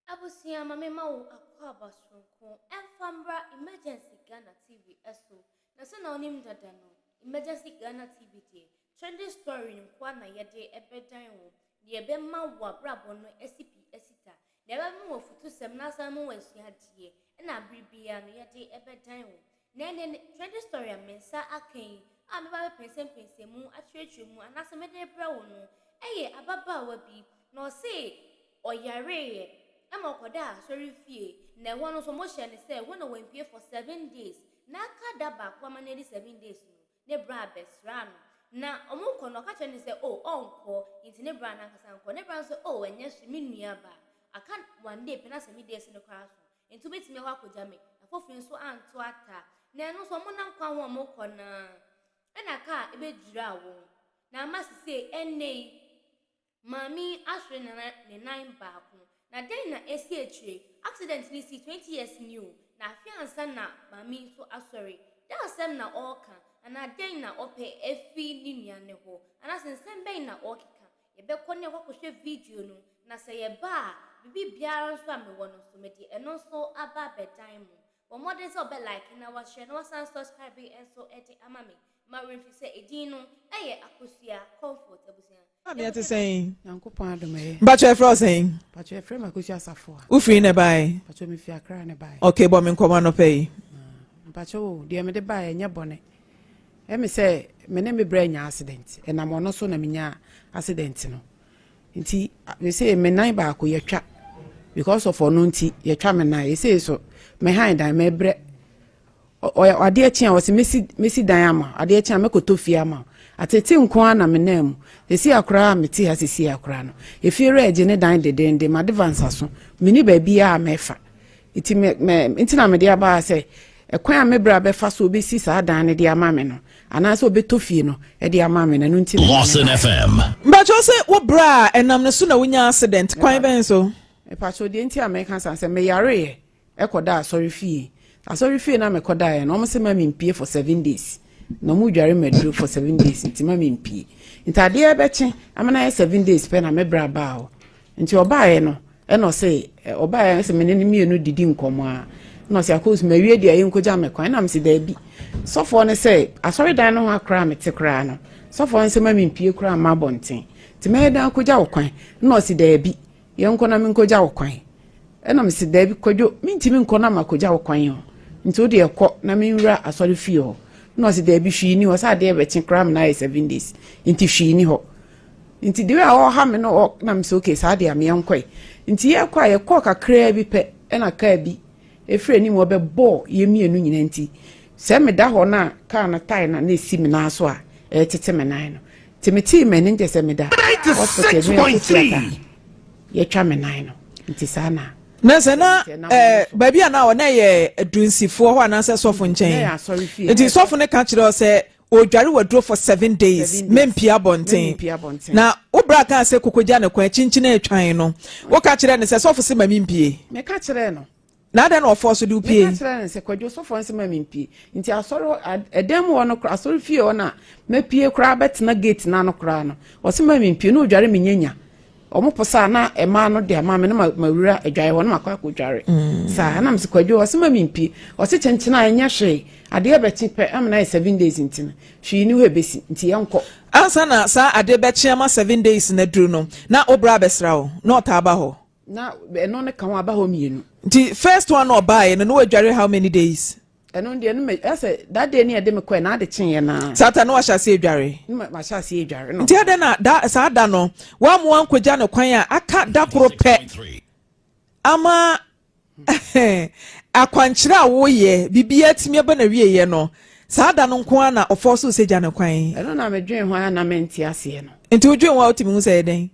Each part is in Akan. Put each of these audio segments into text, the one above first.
Abusia mame mawo akwa basronko enfambra emergency Ghana TV eso na se na onim dada no emergency Ghana TV tie trending story nkwa na yede ebedan wo de ebe ma wo abrabo no SCP esita de ebe mo futu sem na sam wo asuadie na bribia no yede ebedan wo na ne trending story amensa akan a me ba pensem mu atwetwe mu anase me de bra wo no eye ababa wa bi no se oyare Amakoda sorry fee na one so motion say when I went for 7 days na kada ba kwa maneli 7 days no ne bra besra no na omunko no ka chene say oh onko inti ne bra na kasa nko ne bra so oh enye hwe nua ba aka one day pena 7 days no kwa so intu betime ho akoja me afofin so anto ata na no so mo na nkwa ho omunko na na ka ebe djura wo na amasi say enne mami asre na ne 9 ba ko na den na SCH accident ni see 20 years new na fiansa na mami so asori da asem na oka na den na ope efi ni nuane ho ana sensem ben na okika ye be konne kwakohwe video no na se ye ba bibi biara so amewo no so medi eno so aba bedan mu bo modern so be like na wa share no san subscribe and so eti amame ma remfi se edino eye akosia comfort abusia I'm here to say, Uncle Pandome. but you're frozen. But you're frame, I could just afford. Who free in a buy? But you me crying a buy. Okay, but me come on pay. But you, dear me the buy and your bonnet. Let me say, my name is brain accident, and I'm on also a accident. No, indeed, we say, me nine back with your trap because of nunti, your charm and I say so. Me hind I may bread. Or dear chan was Missy Diama, a dear chan make to fiama. Atete nkwa na menem esi akra meti hasisi akra no efiere agene dan de ma advance so mini ba bia mefa iti me intina me de aba se ekwan a mebra be fa so obesi sa dan ne de ama me no ana se obetofie no e de ama me na no ntina Lawson FM But you say what bra enam ne so na wonya accident kwan ben so e pa so de nti American san se me yare ekoda asori fie na me koda e no mo se ma mi mpie for 7 days no mu dware medru for 7 days nti ma me mpie nti ade e beche amana 7 days pe na me bra ba o nti oba e no e no se oba e se me ne mienu didi nkomo a no se akos ma wie dia yenkoja me kwan na me se da bi sofo ne se asori dan no ho akra me te kra no sofo ne se ma me mpie kra ma bonten nti me dan koja wo kwan no se da bi yenko na me nkoja wo kwan e na me se da bi kojo me ntimi nko na makoja wo kwan ho nti o de ekọ na me nwura asori fie ho no se there be hwi ni o sa de be cram na 7 days inti hwi ni ho inti de wa ha me no na me so okay sa de am yenkoi inti ye kwa ye kọ kakra bi pe e na ka bi e frɛ ni mo be bo ye mienu nyina inti se me da ho na ka na tai na esi me na so a e tete me nan no timeti me ni je se me da 96.3 ye twa me nan no inti sa na na baby na na ye adunsifo ho anase sofo nchen enti sofo ne ka kire se odware wadro for 7 days mempia bonten na obra ka se kokoja ne kwa chinchina etwan no wo ka kire ne se sofo se mamimpie me ka kire no na da na ofo so du pie me ka kire ne se kwadwo sofo se mamimpie nti asoro edem wo no asoro fie wo na mapie kra betena gate na no kra no wo se mamimpie no odware menyanya omo posa na ema no de ama me na mawura adwae ho na makwa kodware sa na msikwadwo osema mimpi ose chenchena enya hwe ade ebeti pe amna 7 days ntina hwi ni ho ebesi nti yenko ansa na sa ade bechi ama 7 days na duru no na obra besra ho na otaba ho na eno ne kan aba ho mienu nti first one no buy no adware how many days eno de no me ase that day ni ade me kwa na ade chenye na sata no ahya se adware ma hya se adware no nti ade na da sa da no wa mo ankoja ne kwan a aka da koro pe ama akwankyira wo ye bibia timi aba na wieye no sa da no nko na ofoso seja ne kwan eno na me dwen ho na menti ase no nti odwen wa otimi hu se den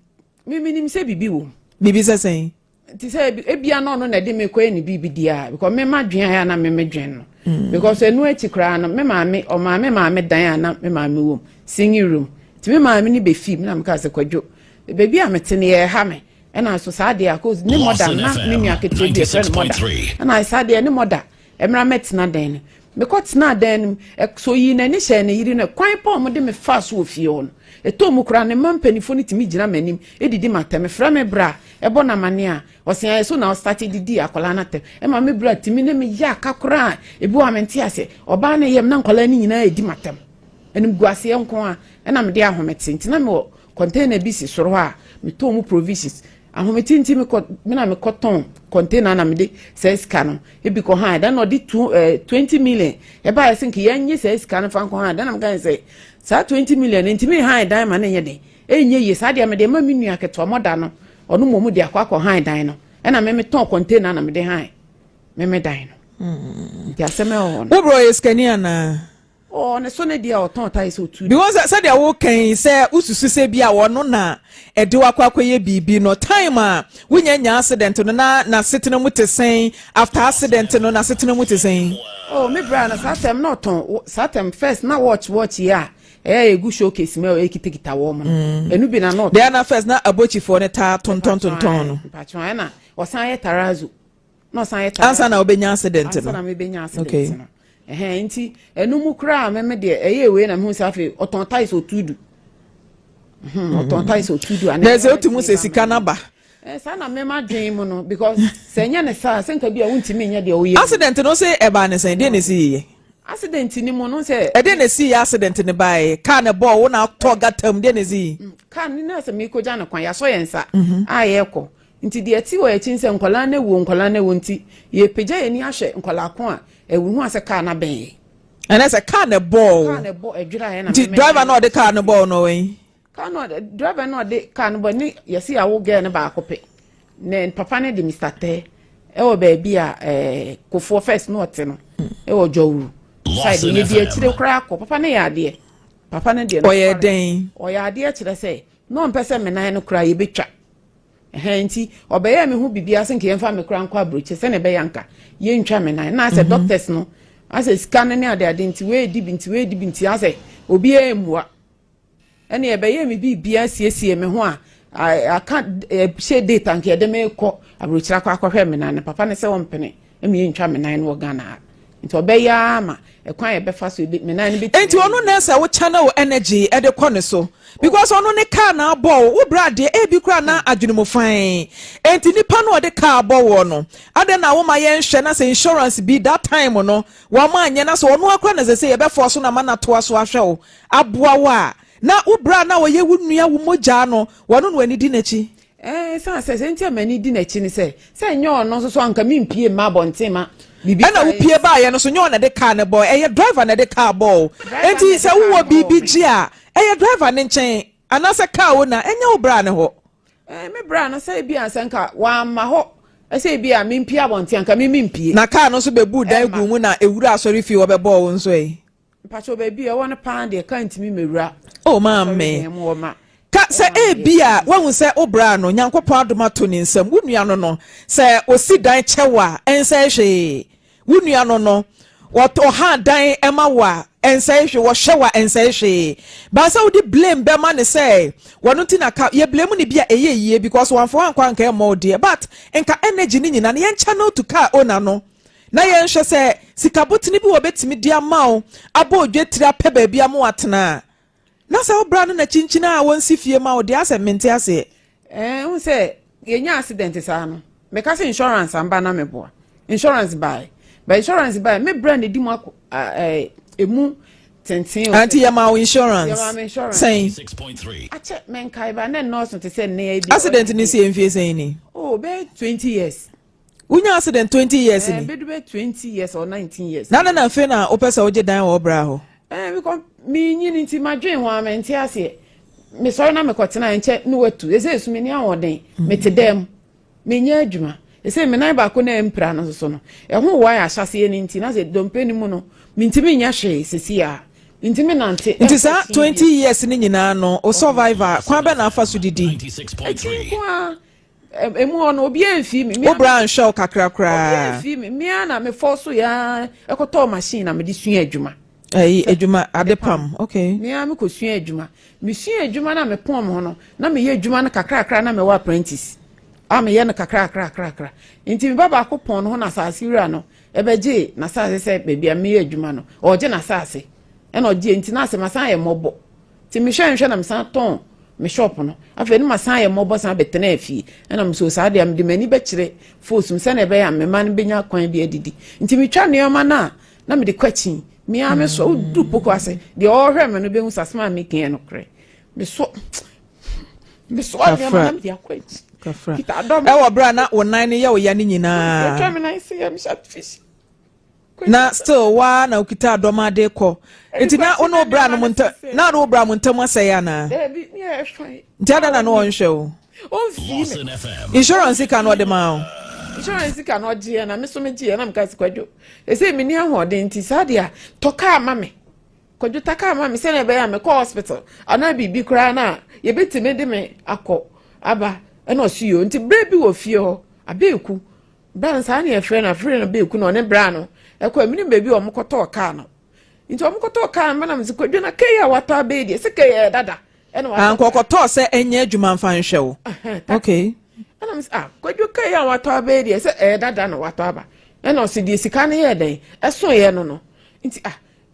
nim se bibi wo bibi se sen ti say ebia no na de me kwa ni bibi dia because me ma dwen ya na me dwen no because enu echi kra no me maame o maame dan na me maame wo singing room ti me maame ni be film na me ka se kwadwo bebi a metene ye ha me na so sa de cause ni moda na me nua ketebi friend moda na sa de ni moda emra metena dan me got na den so yi na ni hye ne yiri na kwan pa mo de me fa so ofie ho no eto mu kura ne mampanifo ni timi gina manim edidi matem fra me bra ebo na mane a osia so na start didi akola na tem e ma me bra timi ne me ya kakura ebi wa mente ase oba na yem na nkola ni nyina edi matem enim guase nko a e na me de ahomete ntina me container bi si soro a me to mu provisions ahomete nti me na me cotton container na me de says canon e bi ko ha da no di 20 million e ba think yenye says canon fan ko ha da na me kan say sa 20 million nti me ha dan ma na nye de enye ye sa de me de ma minu aketo moda no ono momu de akwa ha dan no e na me ton container na me de ha me dan no nti aseme o no bro eskania na oh ne so ne dia o ton tai so tu because said ya wo kan say ususu se bia wono na ede wakwakoye bibi no time a wunya accident no na setena mutesen after accident no na setena mutesen oh me bra na satem no ton satem first na watch ya egu showcase me o ekitekita wo mo enu bi na no they na first na abochifo ne ta tonton no patron na osan ye tarazo no san ye tarazo ansa na obenya accident no ansa na me benya accident no nti enu mu kra me de we na me safe oton tais otudu oton tais otudu na ze otumu se sika na ba sa na me ma dwen mu no because se nya ne sa se nka bi a wuntimi nya de oye accident no se eba ne sen de ne si ye accident ni mo no se e de ne si accident ne bae car ne ball wo na to gatam de ne si car ni na se me ko ja na kwan ya so yensa a ye ko nti de ati wo echi nse nkola na wo nti ye peja ye ni ahwe nkola ko a ewu hu ase car na ben and as a car ne ball edwira ye na nti driver no de car ne ball no wen car no driver no de car no ball ni yesi awo girl ne ba akope ne papa ne de Mr. Te e wo ba bia kofo first no te no e wo jowu side ni de akire kra ko papa ne ya de papa ne de no oye den oye ade kire say no mpese me nan no kra ye betwa nti obeye me hu bibia se nke yemfa me kra nko abroche se ne be yanka ye ntwa me nan na se doctors no ase scan ne ade nti we di binti ase obi emua ene ebeye me bibia siesie me ho a I can't share data nke de me ko abroche akwa me nan papa ne se wo mpene emi ntwa me nan wo Ghana nti obeya ma ekwan ye be fa so me nan be enti onu na se wo channel energy e de kɔ ne so because onu ne car na ball wo brade e bi kura na adwunumo fan enti nipa no de car ball wo no ade na wo ma ye nhwe na se insurance bi that time no wo ma anya na so onu akura na se ye be force na ma na to aso ahwe wo aboa wa na wo bra na wo ye wo nua wo mogya no wono no ani di nachi sa se enti amani di nachi ni se nyo no so anka mi mpie ma bontema bibi ana wo pie ba ye no so nyo na de car ne ball eye driver na de car ball enti se wo bibi gi a eye driver ne nchen anase car wo na enya wo bra ne ho me bra no say bi ansanka wa ma ho say bi a mi mpie abonte anka mi mpie na car no so bebu dan gu mu na ewura asori fi wo be ball wo nso e pacho baby e won pan de kan ntimi mewura oh mama ka se e bia won se obra no nyankopon adoma to ne nsam wunua no no se osi dan chewa ense hwe wunua no no wato ha dan ema wa ense hwe wo hwewa ense hwe ba se wodi blame be ma ne se wono ti na ka ye blame ni bia eyeye because wan for ankwa nka e mo de but enka energy ni nyina ne yen channel to car owner no na yen hwe se sikabotini bi wo betimi dia mawo abo odwetiri apɛ ba bia mo atena na se obra no na chinchina a won sifie mawo de ase mente ase un se yenya accident sa no me ka se insurance amba na me boa insurance buy me brand di mo emu tenten anti ya mawo insurance say 6.3 ache men kai ba na nurse to say na bi accident ni se enfie say ni oh be 20 years unya accident 20 years ni be 20 years or 19 years na fe na opesa oje dan wo bra ho because mi nyini nti madwen ho amenti ase me sorry na me kwotena enche no watu ese esu me ni awoden me tedem me nya adwuma ese me nan ba ko na empra no so no e ho wa ya hyase ni nti na se dompe ni mu no me ntimi nya hwe sesi a ntimi nante nti sa 20 years ni nyina no o survivor kwa be na afa so didi 96.3 emu ono obi enfi mi obra nshow kakra kra enfi mi ana me force ya ekoto machine na me di sua adwuma adwuma adepam okay me am ko sua adwuma na me pom ho no na me ye adwuma na kakra na me wa apprentice ame ye no kakra nti me baba ko pon ho na asase wura no ebeje na asase se bebia me adwuma no oje na asase e na oje nti na asema san ye mobo ti me hwe na me san ton me shop no afa ni masan ye mobo san betena afie e na me so sa de am de mani be kire fosum se na be ya me man benya kwan bi adidi nti me twa neoma na me de kwachi me ame so du poko ase de o hwe me no be hu sasema me ken no kre me so neoma na me de akwachi kafra e wo bra na wonan ne ye wo ya ne nyina twa me na ise ya me shat fish na still wa na ukita adoma de ko enti na ono bra no monta na no bra monta mo asaya na nti ada na no onhwe o Lawson FM. insurance ka no de ma o insurance ka no je na me so me je na me ka sikwadwo ese me ni ahode nti sade a toka ama me kwadwo taka ama me se na be ya me ko hospital ana bibi kura na ye betime de me akọ aba e na osuyo nti bra bi wo fie ho abeku bra sa na ye frɛ na beku no ne bra no ekwa mini bebi o mkoto ka no nti o mkoto ka ma na msikwadwo na kai a wato abedi se kai dada ene wato an kokoto se enye adwuma mfa nhwe wo okay ana ms kwadwo kai a wato abedi se dada na wato aba ene o se die sika ne ye den eso ye no nti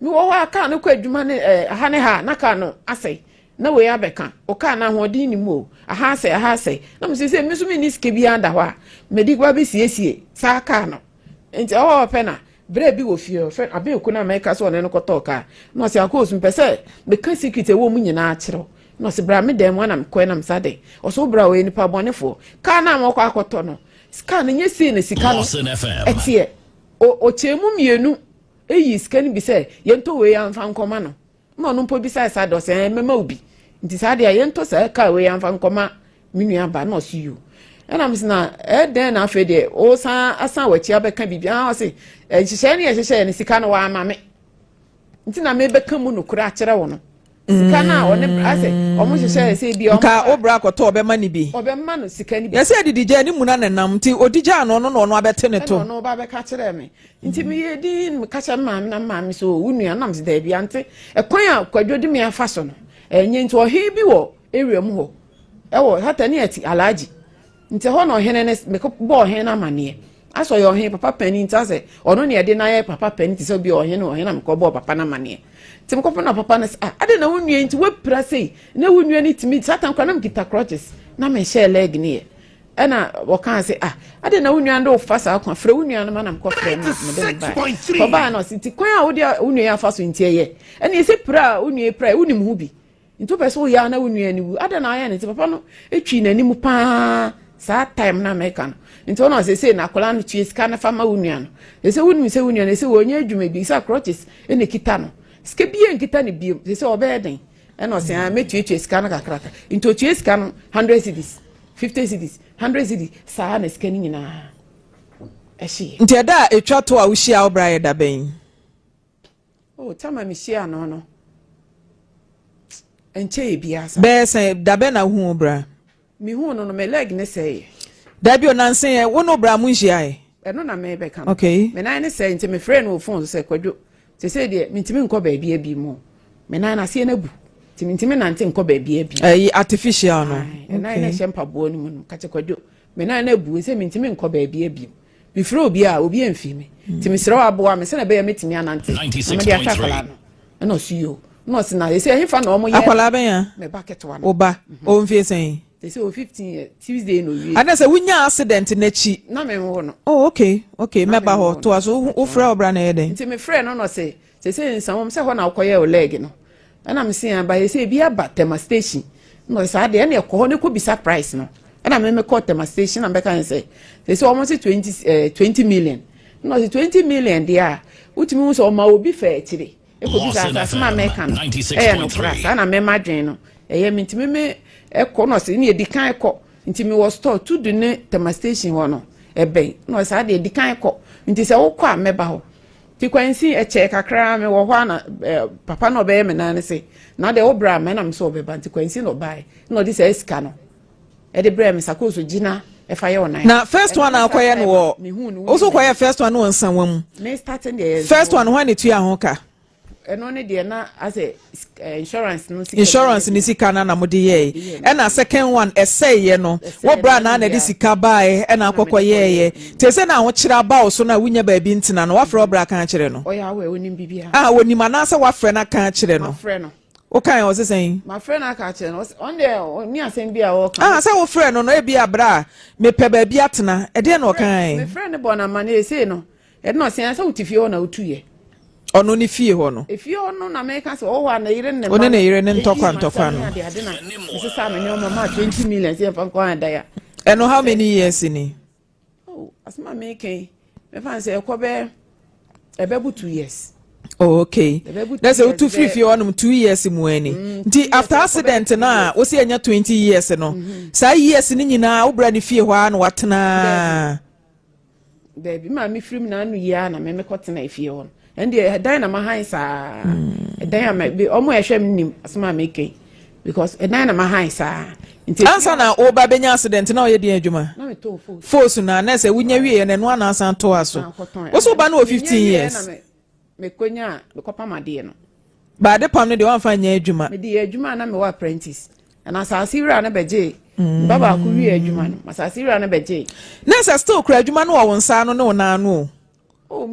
mi wo wa ka no kwadwuma ne aha ne ha na ka no asai na we abeka o ka na hodin ni mo aha asai na msise mi so mi ni sike bi anda ho a medigwa bi siesie sa ka no nti o pena bre bi wo fie friend abeku na make so ne no kotoka no se akosu mpese be ka secret wo mu nyina akiro no se bra me dem na me ko na msade o so bra we nipa bonefo ka na mo kwa akoto no scan nye si ne sika no etie o chemu mienu eyi scan bi se yento we ya mfa nkoma no no no mpo bi sa sa do se mema obi nti sa de yento sa ka we ya mfa nkoma minu aba no see you ena msina den na afede o san asan wachi abeka bibia o se hihye ne sika no wa amame nti na me beka mu no kura akere wo no sika na o ne ase o mo hihye se bi o ka obra akoto obema ni bi obema no sika ni bi yesi adidije ni muna ne nam nti odija no no abete ne to no ba beka kire me nti me yedi me ka kire maame na maame so wunu anam se da bia nti ekwan a kwadwo di me afa so no enye nti o he bi wo area mu ho ewo hata ni ati alaji nti ho no hene ne me ko bo hene na mane aso yo hene papa pani nti ase ono ne de na ye papa pani nti so bi o hene na me ko bo papa na mane nti me ko na papa na ade na wonua nti we pra sei na wonua ni timi satan kwa na me kita crutches na me share leg ne e na wo kan se ade na wonua ndo fasa akwa fra wonua no ma na me ko fra na me de ba ko ba na siti kwan a wo de wonua afaso nti eye e na ese pra wonua pra wonim hu bi nti peso ya na wonua ni wu ade na aya nti papa no etwi na nimu pa sa time na meka no nti ono se na akola no tue sika na fama wunua no se wunu se wunua se wonye adwuma bi sa crutches ene kita no sika bi nkita ne bi se obeden eno se metue sika na kakraka nti tue sika no 100 cedis 50 cedis 100 cedis sa na sika ni nyina eshi nti da etwa to a wuhia obra ye da ben tama mi hia no enche bi asa be se da ben na hu obra mi hu no me leg ne say da bi onansen e wo no bra mu nhia e no na me be kan okay me na ne say nti me friend no phone say kwadwo se de mi ntimi nko ba bia bi mu me na se na bu ntimi na nti nko ba bia bi artificial no na ne shempa bo ni mu ka che kwadwo me na bu se mi ntimi nko ba bia bi mi fro obi a obi enfi me ntimi sere wa bo a me se na be ya metimi anante me dia takala no no siyo no se na se hefa na omo ye akwala ben ya me bucket wa oba o mfie sen they say 15 years Tuesday no we ana say wunya accident na chi na me ho no okay meba ho to aso wo fra obra na yeden nti me frɛ no say nsam say ho na akoye o leg no ana me se aba say bi aba tema station no say de na ekɔ ne ko bi surprise no ana me call tema station na be kan say almost 20 million no say 20 million dia utimi wo so ma obi fa akire e ko bi sa ma me kan no pra na me madwen no me ntimi me ekɔ no se ne edikan ekɔ nti me was store to do ne tema station ho no ebe no sa de edikan ekɔ nti se wo kɔ a meba ho ti kwansi eche kakra me wo ho na papa no be me na ne se na de obra me na me so obeba nti kwansi no bai no de se esika no e de bra me sakoso gina e fa ye onan na first one akoye no wo also koye first one no nsan wam me starting the first one when it ya ho ka eno ne de na as insurance no sika na mo de ye e na second one essay ye no wo bra na de sika bae e na akokọ ye te se na wo kira ba o so na wunya ba bi ntina no wa fre obra kan kire no oya we onim bibia wonim na se wa fre na kan kire no fre no o kan o se sen my friend aka kire no on there ni asem bia wo kan se wo fre no e bia bra me pe ba bi atena e de no kan me friend bo na mane say no e no sen se utifie ho na utuye ono ni fie ho no efie ono na me kan se o wa na yire ne one na yire ne ntokwa no se sa me nyoma ma 20 million se fa kwa da ya and how many years ni oh asma me kan me fan se ekobe ebebu 2 years. Oh, okay. That's a 2 free on 2 years mu ani. Nti after accident na wo se anya 20 years no. Sa years ni nyina wo bra ni fie ho an watena. Baby ma me free na anu ya na me kotena ifie ho. And the dan na ma han sa. Dan ma be omo ehwem nim asma me kan. Because dan na ma han sa. Nti ansa na wo ba benya accident na wo ye den adwuma. Na me to force na na se wunya wie ne no na san to aso. Wo so ba na 15 years. Me konya me kopa made no ba de pam ne de wan fa nya adwuma me de adwuma na me wa apprentice na asase wura na beje baba ku wi adwuma no asase wura na beje na se still kura adwuma no wo nsa no ne wo na no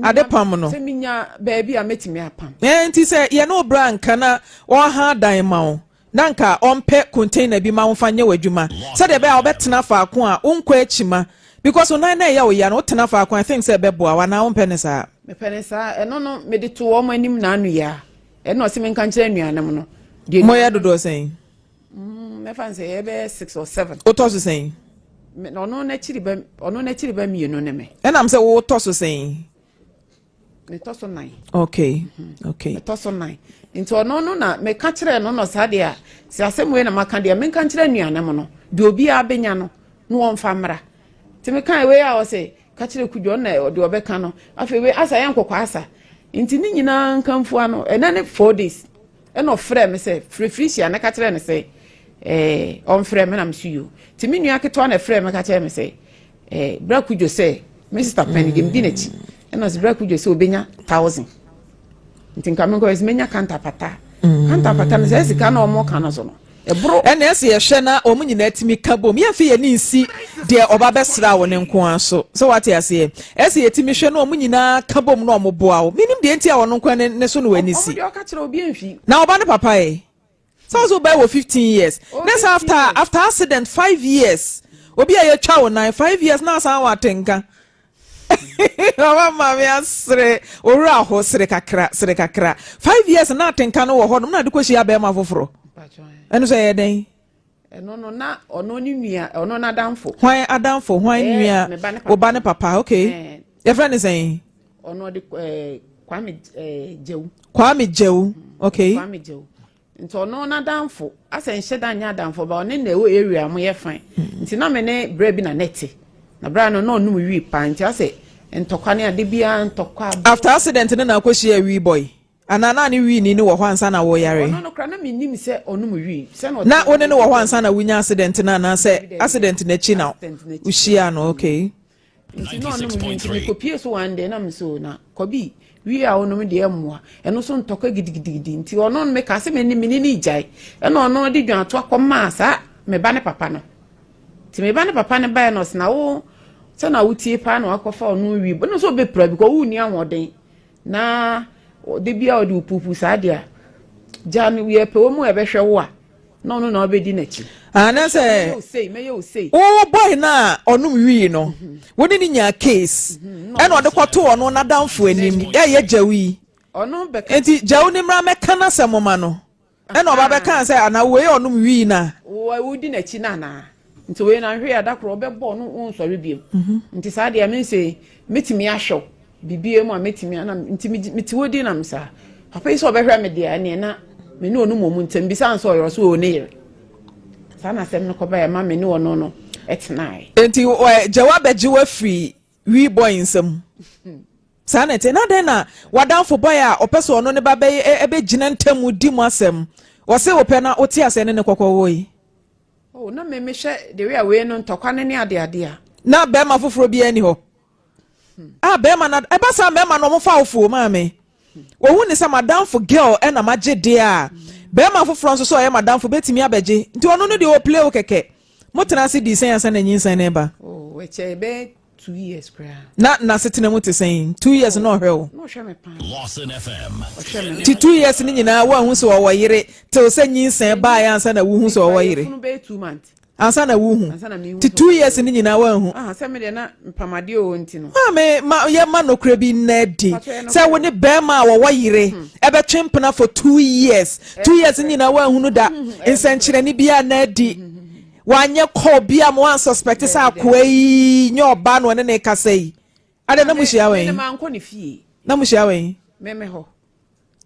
ade pam no se minya baabi a metimi apam nti se ye no bra nka na wo ha dan ma wo na nka ompe container bi ma wo fa nya wadwuma se de be a obetena fa ko a unkọ achima because ona na ya wo ya no tena fa ko I think say be boa wa na wo mpe ne sa me penesa eno no me de to wo manim na anu ya eno se me kan kire nuanam no de moya dodo sen me fan say e be 6 or 7 o to so sen me no na chiri ba mi no ne me enam say wo to so sen me to so 9 okay okay me to so 9 into ono no na me ka kire no no sa de a se asem we na maka de me kan kire nuanam no de obi a benya no no won fa mra ti me kan we a wo say kachire kudwo na de obeka no afi we asa yan kokwa asa nti ni nyina nkamfu ano enane 4 days eno frɛ me sɛ frefrisia na kachire ne sɛ on frɛ me na msuyo ti mi nua keto na frɛ me kachire me sɛ bra kudwo sɛ Mr. Penny dem bi nachi eno sɛ bra kudwo sɛ obenya 1000 nti nkame ko esmenya kanta pata ne sɛ sika na omo ka no so no ebro ene ese ye hwe na omu nyina atimi ka bom ye fe ye ni nsi de oba besra wo ne nko aso so what you say ese ye timi hwe na omu nyina ka bom na omo boa wo minim de enti a wo no nko ne so no wani si omo de ka kire obi enfi na oba ne papa e so by wo 15 years next after accident 5 years obi a ye twa wo 5 years na san wa tenka mama me asre ora ho sre kakra 5 years na tenka no wo ho no na de ko hia ba ma foforo eno so ye den eno no na ono ni nua ono na adamfo hwan adamfo hwan nua oba ne papa okay your friend is saying ono de Kwame Jewu okay Kwame Jewu nti ono na adamfo asa nhye da nya adamfo ba ono na ewo area mo ye fan nti na me ne bra bi na neti na bra no no num wi pa nti asa ntokwa ne ade bia ntokwa after accident ne na akohia wi boy anana ni wi ni wo ho ansa na wo yare no kra na minim se onum wi se no na one ne wo ho ansa na wunya accident na se accident na chi na ushia no okay no onum wi ko pie so one day na mso na kobi wi a onum de emwa eno so ntokwa gidigidi nti ono me ka se me ni jai eno ono de dwan to akoma sa me ba ne papa no ti me ba ne papa ne ba no se na wo se na wutie pa na akofa ono wi bo no so be pra bi ko wu ni ahoden na de bia odi upupu sadia jani we pe wo mu ebehwe wo a no no na obedi nachi ana say me you say oh boy na onum wi no woni ni nya case e na ode kwato ono na danfo anim ye jawi ono be enti jawu ni mra meka na semoma no e na oba be kan say ana we onum wi na wo di nachi na nti we na hwe adakro obebo no nsori biem nti sadia me say metimi ahwo bibie mu a metimi na miti wodi na msa papa iso obehwa me dia ne na me ne onu momu ntem bi san so oyoro so o ne yere sana sem no koba ya ma me ne ono no etnai enti jawab jiwa free wi boy nsam sana te na den na wadanfo boy a opeso ono ne ba be ebe gina ntamu di mu asem wo se wo pe na oti ase ne kokko wo yi oh na me hwe de we a we no ntokwa ne ade a na be ma foforo bi ani ho be ma na e ba sa be ma no mo fa ofuo ma me wo hu ni say madam for girl e na magye de a be ma foforo nso so ye madam for betimi abeje nti ono no de o play o keke motena se di sen ansa na nyinsan na ba oh we chebe 2 years kra na setena mu te sen 2 years no hwe no hwe me pan Lawson FM. ti 2 years ni nyina wa hu so wo yere te se nyinsan ba ya ansa na wo hu so wo yere funu be 2 months ansa na wo hu ti 2 years ni nyina wa hu se me de na mpamade o nti no me ma ye ma no kra bi na di se wo ni be ma wo yere e be twempena for 2 years 2 years ni nyina wa hu no da nsankyere ni bia na di wanye ko bia mo an suspect sa akwai nyo ba no ne ne kasai ade na muhia wen na manko ne fie na muhia wen me ho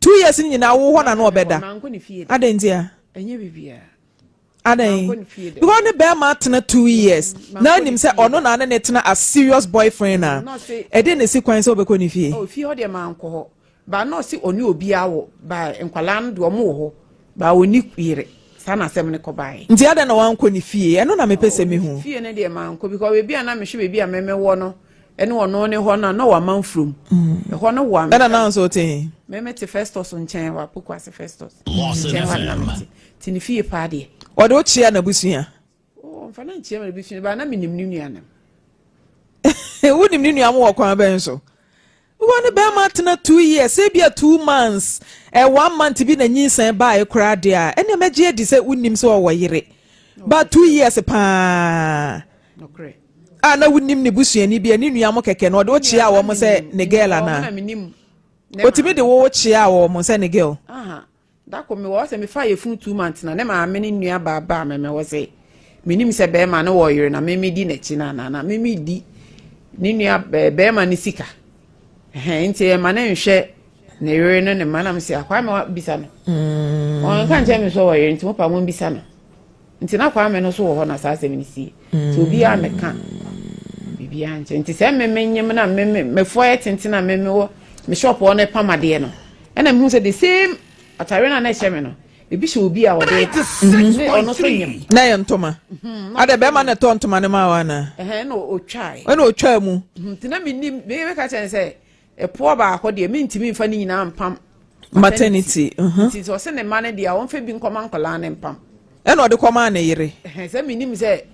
2 years ni nyina wo ho na no obeda manko ne fie ade ntia enye bibia ade because ne be ma tena 2 years na nim se ono na ne tena a serious boyfriend na e de ne sequence obekọ ne fie oh fie ho de manko ho ba no si oni obi awo ba enkwala no de omo ho ba oni yire sana asem ne ko bae nti ade na wanko ne fie eno na mepese me hu fie ne de manko because we bia na me hwe bia meme wo no ene ono ne ho na wa manfrum e ho no wa ena na so te meme te Festus nchen wa pokwa se Festus Lawson FM. ti ne fie pa de ode o chia na busua oh mfa na nchia me busua ba na minim ni nuanam wonim ni nuam wo kwan ben so wone be ma tena 2 years e bia 2 months 1 month bi na nyinsan ba e kura de a ene magye di se wonim se wo yere ba 2 years pa no great na wonim ne busuani bia ni nuam keke no de o chia wo mo se ne girl na otimi de wo chia wo mo se ne girl aha da ko me wo se me fa ye fun 2 months na ne ma me ne nua baba me wo se minim se be ma ne wo yere na me di na chi na me di ni nua be ma ne sika nti e ma ne nhwe ne yere no ne ma na me se akwa me bisa no on kan je me so wo yere nti mo pa mo bisa no nti na kwa me no so wo ho na sa se me ni si so bi a me ka bibia nche nti se me nyem na me fo ye tintina me wo me shop on e pamade no ena me hu se the same atare na hye me no ebi hye obi a wo de ono so nyem na ye ntoma ade be ma na to ntoma ne ma wa na no o twai ena o twa mu nti na me nim me ka chen se e po ba akọ de me ntimi mfa ni nyina mpam maternity nti so se ne ma ne dia won fa bi nkoma nkola ne mpam ena o de koma na yere se me nim se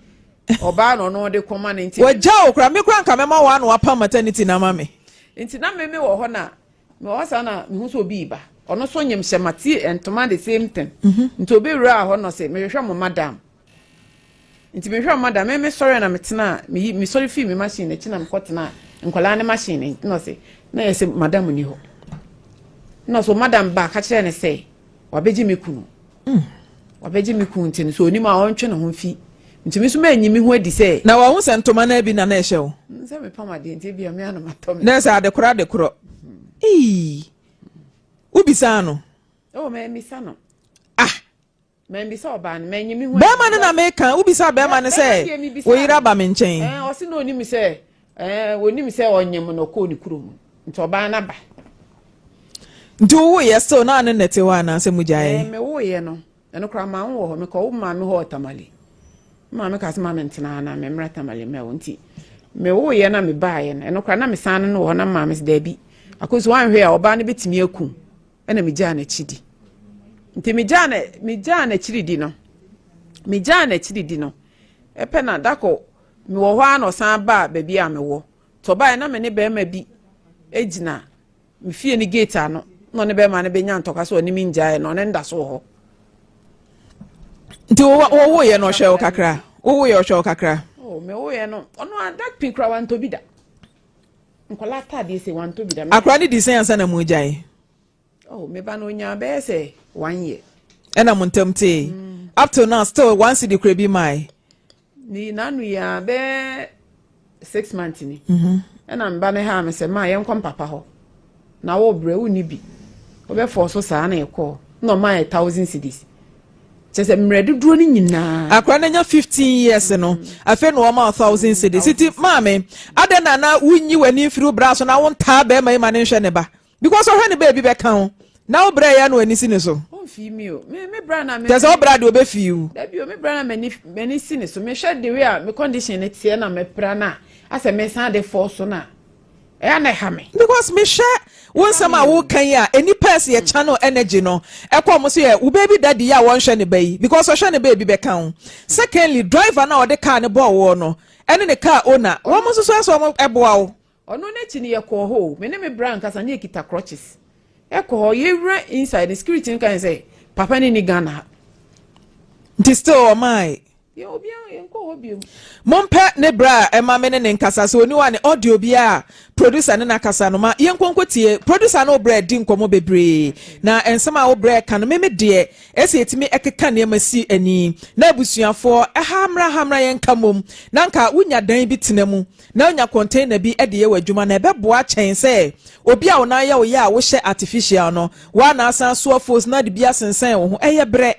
oba no de koma ne nti wajja okra me kra nka me ma wa na wa pa maternity na ma me nti na me wo ho na me wo sa na me hu so obi ba ono so nyem hyemati entoma the same thing nti obi wura ho no se me hwehwe mo madam nti me hwehwe madam me sorry na me tena me sorry fi me machine na china me kotena nkwala ne machine no se na yese madam ni ho no so madam ba ka kire ne se wabeji me kunu wabeji me kunu nti so oni ma ontwe ne ho fi nti me so ma anyi me ho adi se na wa hu se ntoma na bi na na ehye wo nse me pamade nti bia me anoma to me na se ade kro ubisa no oh me misa no me mbisa oba no me anyi me ho be ma na me kan ubisa be ma ne se wo yira ba me nchen o si no oni mi se woni mi se onyem no ko ni kurom nti oba na ba nti wo ye so na ne nete wa na se mujaye me wo ye no eno kra ma wo ho me ko wo ma me ho tamale ma me ka se ma me ntena na me mra tamale me wo nti me wo ye na me ba ye no eno kra na me san no ho na ma me se da bi akoso wan hwe a oba ne betimi akum ena me gya na chidi nti me gya na chidi no me gya na chidi no epe na dako me wo hwa no san ba ba bi a me wo to ba na me ne be ma bi ejina me fie ni gate ano no ne be ma ne be nya ntoka so ni mi ngya no ne nda so ho nti wo ye no hwe o kakra wo ye o hwe o kakra oh me wo ye no ono adak pinkra wan to bi da nkola ta de se wan to bi da akra ni design ansa na mujaye oh me ba no nya be se 1 year ena muntemte up to now still one city kra bi mai ni nanu ya be 6 months ni ena mba ne ha me se ma ye nkom papa ho na wo bre uni bi obe force sa na ekọ no ma 1000 cedis chese mredu duro ni nyina akra na nya 15 years no afa no ma 1000 cedis city maame ade na na wunyi wani firu bra so na won ta be mai ma ne hwe ne ba because o hwe ne baby be kan na wo bra ya no ani sine so on fi mi o me bra na me chese o bra de obe fi u da bi o me bra na mani sine so me hwe de we a me condition ne tie na me pra na ase me san de force na na hame because me share one sama wo kan ya any person ye channel energy no e kwa mo so ye wo baby daddy ya won hwe ne bayi because o hwe ne baby be kan. Secondly, driver na o de car ne bo wo no ene ne car owner wo mo so so mo eboa wo ono na chi ne ye ko ho me ne me brand kasa na ekita crutches e ko ho ye wura inside the security kan say papa ni Ghana nti still o mai ye obi en ko ho bi mompe ne bra e ma me ne nkasa so oni wa ne audio bia producer ne nakasa no ma ye nkonkotie producer no bra di nkomo bebre na ensema wo bra ka no me de ese etimi ekeka ne masi ani na abusuafo hamra ye nkamom na nka wunya dan bi tenemu na unya container bi de ye wadwuma na ebeboa chen se obi a wona ye wo ye a wo hye artificial no wa na asan so force na de bia sensen wo ho eye bre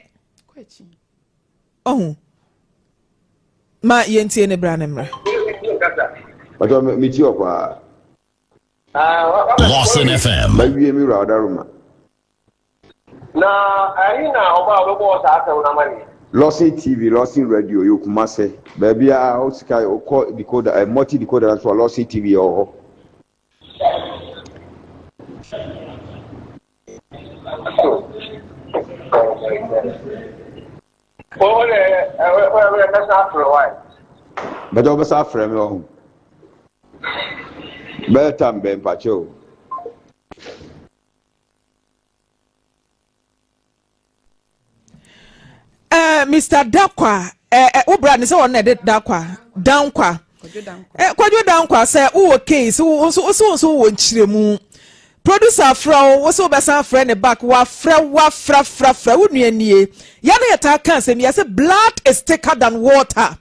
oh ma yentie ne bra ne mra Bato miti okwa Lawson FM. Bawie mi ra odaruma. Na ayi na oba obo sa aka una mani. Lawson TV, Lawson Radio yokuma se. Baby a o sika o call decoder, multi decoder so Lawson TV o. Ole na sa afro why. Bato oba sa afro me o. Betam ben pacho. Mr. Dakwa obra ne se won na de Dakwa Dankwa kwadwo Dankwa say wo case wo so wo nchiremu producer fra wo so be san fra ne back wa fra wo nuanie ya na yeta kan se me say blood is thicker than water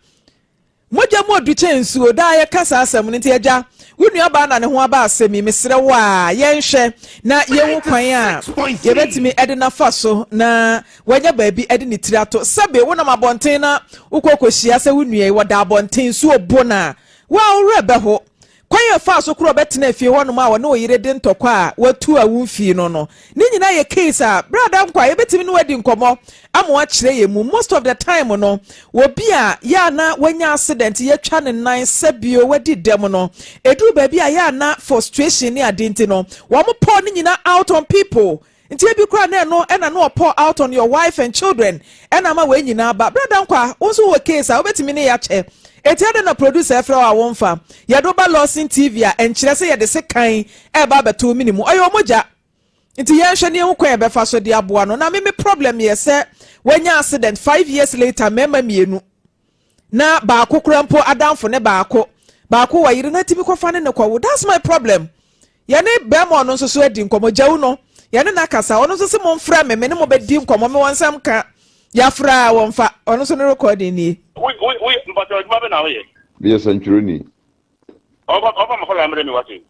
moja mo du chensuo da ye kasa asem ne tiaja wunu aba na ne ho aba asemi mesre wa ye nhwe na ye hu kwan a ye betimi ede na fa so na wanya baabi ede ni tirato sabe wona mabonten na ukokohia se wunu ye woda abonten so obona wa orebe ho kwan ye fa so kro betena fie ho no ma wo na oyire de ntokwa a watu a wumfie no ni nyina ye case a brother nkwa ye betimi no wadi nkomo amwa kire ye mu most of the time no wo bia ya na wanya accident ye twa ne nan sabio wadi dem no edu ba bia ya na frustration ni adenti no wo mo pour ni nyina out on people nti ebi kra na no ena no pour out on your wife and children ena ma we nyina ba brother nkwa wo so wo case a wo betimi ne ya che etiade na producer efra wa wonfa ye do ba Lawson TV a enkyere se ye de se kan e ba beto minimu ayo moja nti ye hwe ne hu kwan e be fa so de aboa no na me problem ye se wanya accident 5 years later mema mienu na ba kokurampo adamfo ne ba ko wa yire na timi ko fa ne kwa that's my problem ye ne be mo no so adi nkomo jawu no ye ne nakasa ono so se mo mfra me ne mo be di nkomo me wonsam ka ya fra wonfa ono so no recording ni we but you mabe na we Be century. Oba makola ambre mi wati.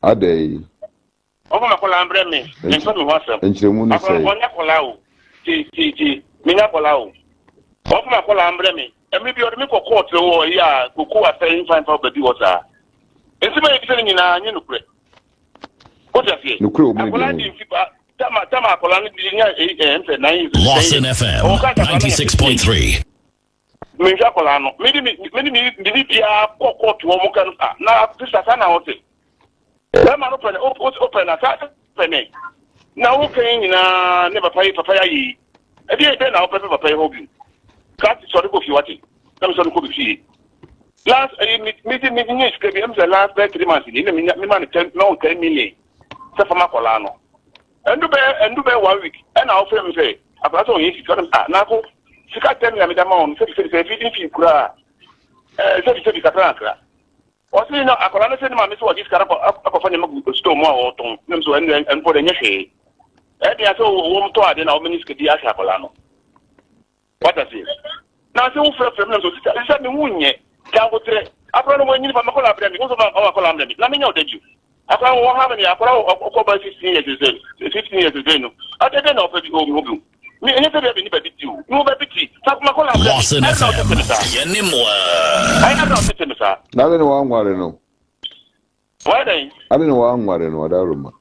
Adey. Oba makola ambre mi nso mi wasam. Enchiremu ni say. Onya kola o. Ti minya kola o. Oba makola ambre mi. Emi bi odimi ko court wo ya kuku afen fan for bedi water. Enti me bi nyina anyi nukure. Ko jafie. Nukure o me akola di fiba tama akola ni bi nya emfe 9. Lawson FM 96.3. Minja kola no midi bia court wo mo kan na sister sana hote. Ema no pen open na ta pen na wo kan nyina ne papa yi e bi na wo papa yi hobi ka ti so ko fi wati na so ko bi fi last midi news ke bi am the last 3 months ni me man 10 million se fama kola no endu be 1 week e na wo fe me say apart on yi fi na ko sika 10 million me da ma on se fi kura se kakra o si no akola no se ni ma me so wa diskara akofanya magu store mo a wo ton nem so en for the nyehwe e dia so wo mto ade na wo miniske di asa akola no what does it na se wo frɛ nem so sika me wunye jango tre akola no nyini fa makola abrami wo so ma akola abrami na me nya odaju akola wo ha me akola okoba 15 years no ade na ofa bi o mi enye se bi ni ba biti o no ba biti sa makola abrami Lawson FM. Yenimwa. ai na do se sa Na le no anware no. why then Ade no anware no adaruma.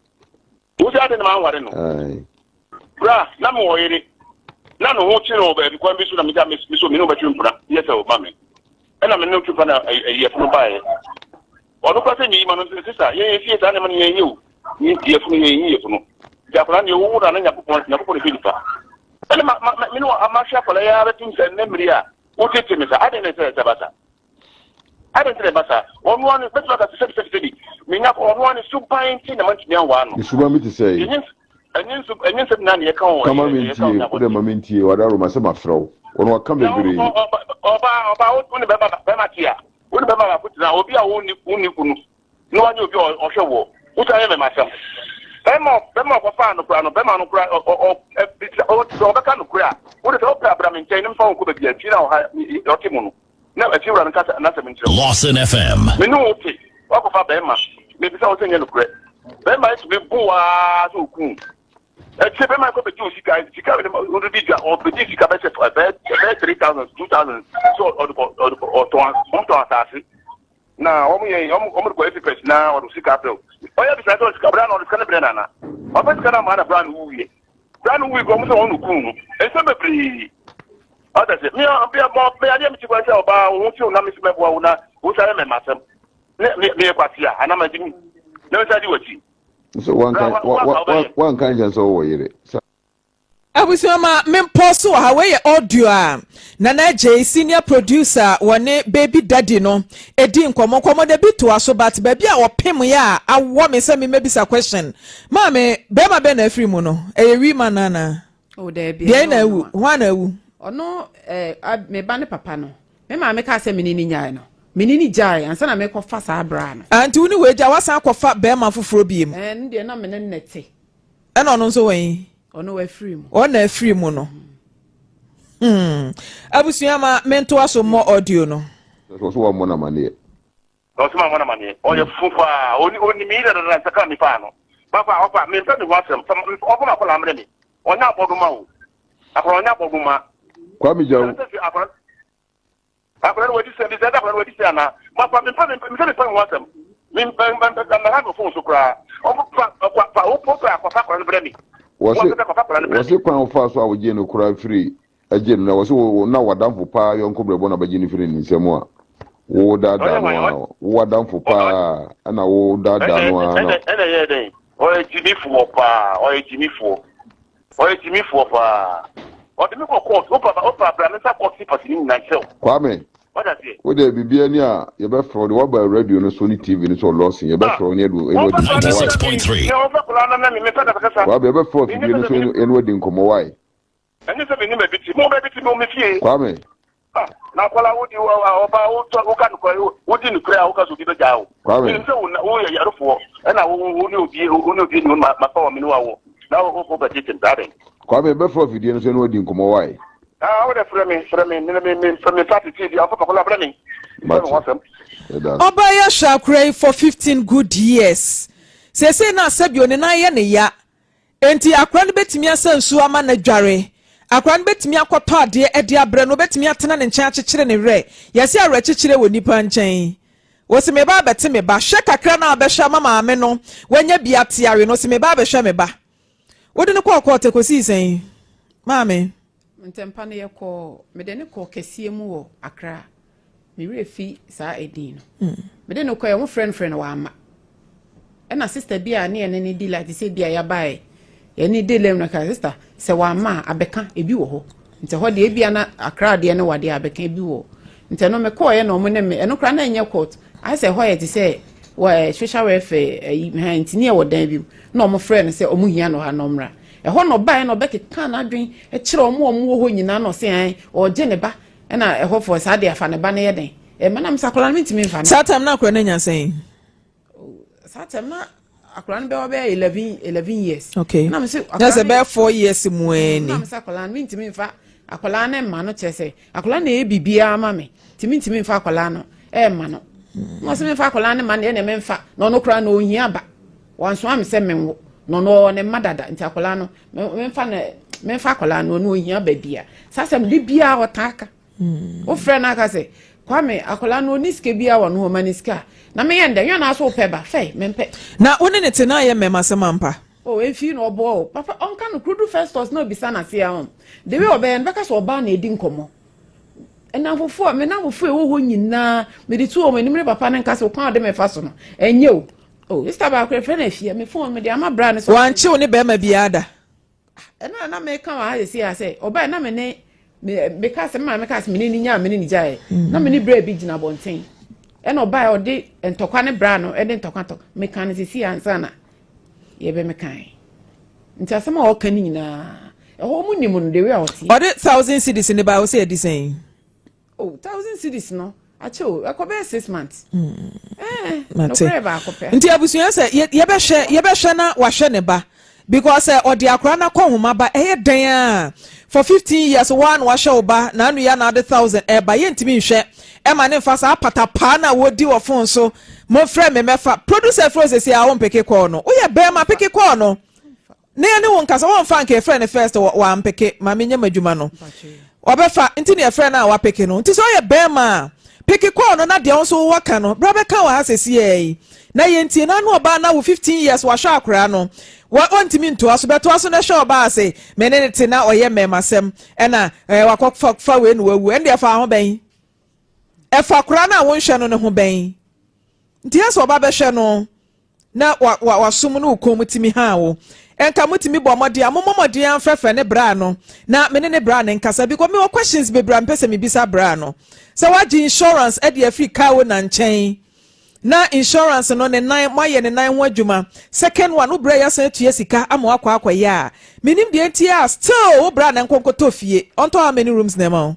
wo se ade na anware no Ai. bra na mo oyere na no ho chi no ba bi kwa bi so na mi ja mi so mi no ba twi mpura yes o ma me na me no twi pa na ye funu ba ye Onu kwa se ni manu sister ye fie ta ne man ye yu. Ni tie fu ye fu no. Ja kwa ni wo da na nyapo ni Philipa. Ele me no amasha kwa ya betin se ne mria. O tete me sa ade ne se bata. Ade ne bata. Onu wan betu ka se me nya onu wan super inti na man tumi anwa no. Isuba mi ti say. Enyin se na ne ka o. Kama minti o de maminti o da ro ma se mafro. Onu aka bebre. Oba o ne be ma tia. O ne be ma kutina obi a wo ni kunu. No wan obi o hwewo. O ta ye me ma sam. Bema ko fa no kura no bema no kura o beka no kura wo de o pra bra me nchen mfa ko be bia ti na o ha o ti mu no na a ti wura no kasa na se me ntire Lawson FM. me no o ti o ko fa bema me bi sa o tenye no kura bema it be buwa so ku e ti bema ko be ti o sika we o de dia o be ti sika be se 3,000 2,000 so o to asasi na omu ko efipes na o sika apel oya bi sato sika bra na o sika na bra na o pa sika na ma na bra na wuye ko mu so onu kunu e se bebri o da se mi ya mi ti kwa se oba o ti o na mi se mebo o na o sare me masem ne kwatia ana ma dimi na sa di wati so one kan janso wo yire Abusioma memposo ha we audio a Nana J senior producer wone baby daddy no edi nkomo de bi to aso but baby a opem ya awo me se me mebisa question mame be ma be na afri mu no wi manana o de bi de na wu ho na wu ono me ba ne papa no me ma me ka se menini nyae no menini jai ansa na me ko fa sa bra no anti uni we ja wasan kofa be ma foforo biem ndi na me ne nete e no nso wen ono wa free mu ona free mu no Abusioma mento aso mo audio no so wa mo na mane o so ma mo na mane o ye fufa oni mi da saka mi fa no papa opa me pɛ me wasem o ko ma ko la mre mi onya boduma o akoro onya boduma kwa mi jawu akoro wadi se bi da akoro wadi se ana papa me pɛ wasem me na ha go fon so kra o pa o po pa akoro mre mi wasi kwan fa so awoje no kura free aje no wasi na wadamfo pa yonko brebo na baje ni free ni nsemu a wo dada no wadamfo pa ana wo dada no ano ene ye den o ejimifo pa o ejimifo pa o de mi ko court o pa bra me sa court si pasi ni na sel kwame wo de bibia ni a ye be fro de wa ba radio no Sony TV ni so Lawson ye be fro ni edu 96.3 wa be fro TV ni so enu edi nkomo wai eni se bi ni me biti mo me fie kwame na kwala wodi oba wo to wo kan ko wodi ni kura wo ka so bi be jawo kwame ni se wo ye yarofo e na wo ni obi ni ma pa wo mi ni wo na wo ba titin dare kwame be fro video ni so enu edi nkomo wai what a frame from the party TV. I'll put a collaborating. Oba ya shakray for 15 good years. Say na sebio ne na ye ne ya. Enti akran betimi asansu ama na dware. Akran betimi akoto ade e de abre no betimi atena ne nchen akekere ne re. Yesi awre kekere woni pa nchen. Wo se me ba beti me ba hwe kakra na abehwa mama ame no. Wanya bia tiare no se me ba behwa me ba. Wodi ne ko te kosi sen. Mame ntempa ne yeko mede ne ko kese mu wo Accra me refi sa edin no mede ne ko ye mo friend wa ama e na sister bia ne ne di like say bia ya bae ye ne delem na ka sister se wa ama abeka ebi wo ho nte ho de bia na Accra de ne wade abeka ebi wo nte no me ko ye no mo ne me eno kra na enye court I say ho ye ti say wa social welfare ntini e wo dan bi na mo friend say omu hia no ha no mra e ho no bae no beke kan adwen e kire omo wo ho nyina no se an o je ne ba e na e ho for sa de afa ne ba ne ye den e manam sakola me ntimi mfa satam na akora na nyansen satam na akora ne be 11 years okay na me se na se be 4 years mu eni na me sakola me ntimi mfa akola na ma no chese akola na e bibia ama me ntimi mfa akola no e ma no mo se me mfa akola na ma ne me mfa no no kra na ohia ba wanso am se menwo no ne madada nti akola no me mfa akola no no ohia ba bia sasem de bia otaka o frɛ na aka se kwame akola no niske bia wo no maniska na me yende yo na so peba fe mempe na woni ne tena ye mema semampa o enfi no obo papa onka no krudu festus no bisa na se ya hom de we obe en beka so oba na edi nkomo ena fofo me na fofo e wo ho nyina me di tu o me nimre papa ne nka se kwan de me fa so no enye o oh sister ba kre friend afia me phone me de ama bra ne so wan chi oni be ma biada ena na me kan wa se ya se oba na me ne me ka se me ka se me ni nya me ni jae na me ni bra bi gina bonten ena oba o de entokwa ne bra no e de entokwa to me kan se si ansa na ye be me kan nti asema o kan nyina e ho mu nimu no de we a oti o de 1000 cedis ne ba o se edisen oh 1000 cedis no acho akobe 6 months no preba akope nti abusuya se ye be hwe na wa hwe ne ba because odi akra na ko homa ba den a for 15 years one wa hwe oba na anu ya na de 1000 e ba ye ntimi hwe e ma ne mfa sa apata pa na wodi wo phone so mo frɛ me mefa producer froze se a won peke call no wo ye be ma peke call no ne won kasa won fa nke frɛ ne first wa mpeke ma me nyama dwuma no obefa nti ne frɛ na wa peke no nti so ye be ma peke call no na de on so waka no bra be ka wa asesi e na ye nti na no oba na wo 15 years wa hwa akra no wa ontimi nto aso beto aso na hwa oba ase me ne te na oye memasem e na wa fa we no wawu ende fa ho ben e fa akra na won hwe no ne ho ben nti aso oba be hwe no na wa sum no kom timi ha wo enka mutimi bo mode amomode an frɛfrɛ ne bra no na me ne bra ne nkasa because me wo questions be bra mpese me bisa bra no so waji insurance e de free car wo na nkyɛn na insurance no ne nan moye ne nan ho adwuma second one wo bra ya san tue sika ama akwa ya menim de ntia still wo bra na nkonkoto fie onto how many rooms na ma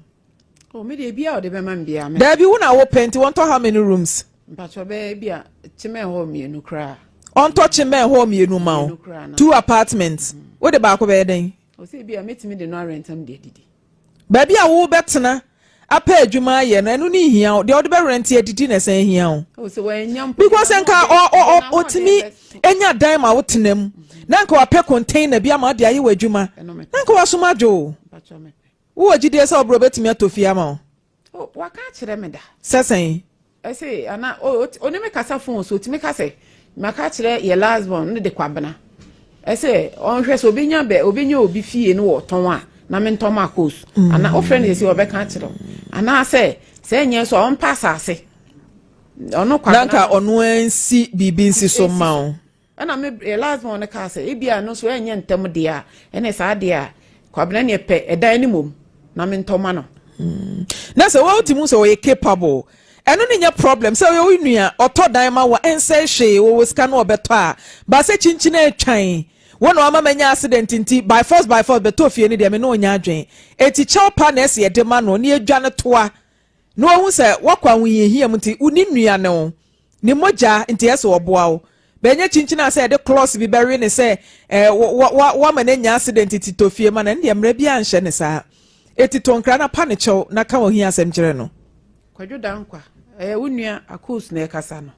oh me de bia o de be man bia me da bi wo na wo penti onto how many rooms mpacho be bia chime ho mienu kra onto chime ho mienu ma 2 apartments wo de ba ko be den o se bia metimi de no rentam de didi ba bia wo betena apa adwuma ye na enu ni hia de be rent edidi na san hia o se wa nyam because enka otimi enya dan ma wotenam na nka wa pe container bia ma de aye wa adwuma na nka wa soma dwo wo gide se obro betimi atofia ma o waka kire me da sesen I say ana oni me kasa phone so timi kasa maka kire ye last one ne de kwabena I say on hwe so obenya obi fie no wo ton a na me ntom akos ana o friend ye say obeka kire ana say enye so on pass ase ono kwabena nanka ono ansi bibi nsi so ma o ana me ye last one ne kasa e bia no so enye ntem de a ene sa de a kwabena ne pe edan ni mom na me ntoma no na se wo timu so we capable eno ni nya problem se wo nua otodan ma wa ense hwe wo sika no obeto a ba se chinchina atwan wo no ama manya accident nti by force beto fie ni de me no nya adwen eti chaupa na ese de ma no ni adwa ne toa no hu se wakwa nwihia mti uni nua ne ni moja nti ese oboa wo benye chinchina se de close bi bere ne se wa manya accident ti to fie ma na ndie mra bi anhye ne sa eti tonkra na pa ne chew na ka wo hia asem kire no kwadwo dankwa wunua akos na ekasa no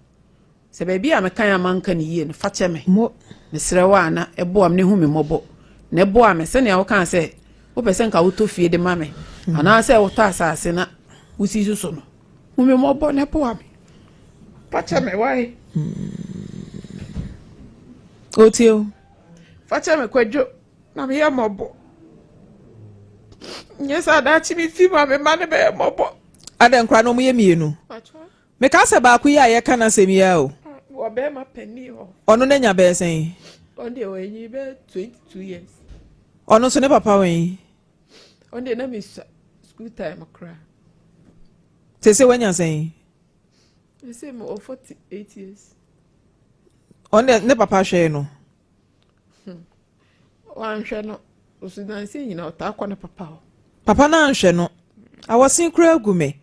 se ba bia mekan amanka ne yie no fache me me srewa na ebo am ne hu me mobo na ebo am se ne wo kan se wo pese nka wo to fie de ma me ana se wo to asase na wo si so no hu me mobo na ebo am fache me wai otio fache me kwadwo na me ya mobo nyesa da chi mi fi ma me ma ne be mobo adan kwa no mu ye mienu me ka se ba ku ya ye kana se mi ya o wo be ma pani ho ono na nya be sen on de we yi be 22 years ono so ne papa wen on de na mi school time akra se wanya sen you say mo 48 years on de ne papa hwe no wan hwe no o su dan se nyina o ta kwa ne papa ho papa na hwe no awosin kura agume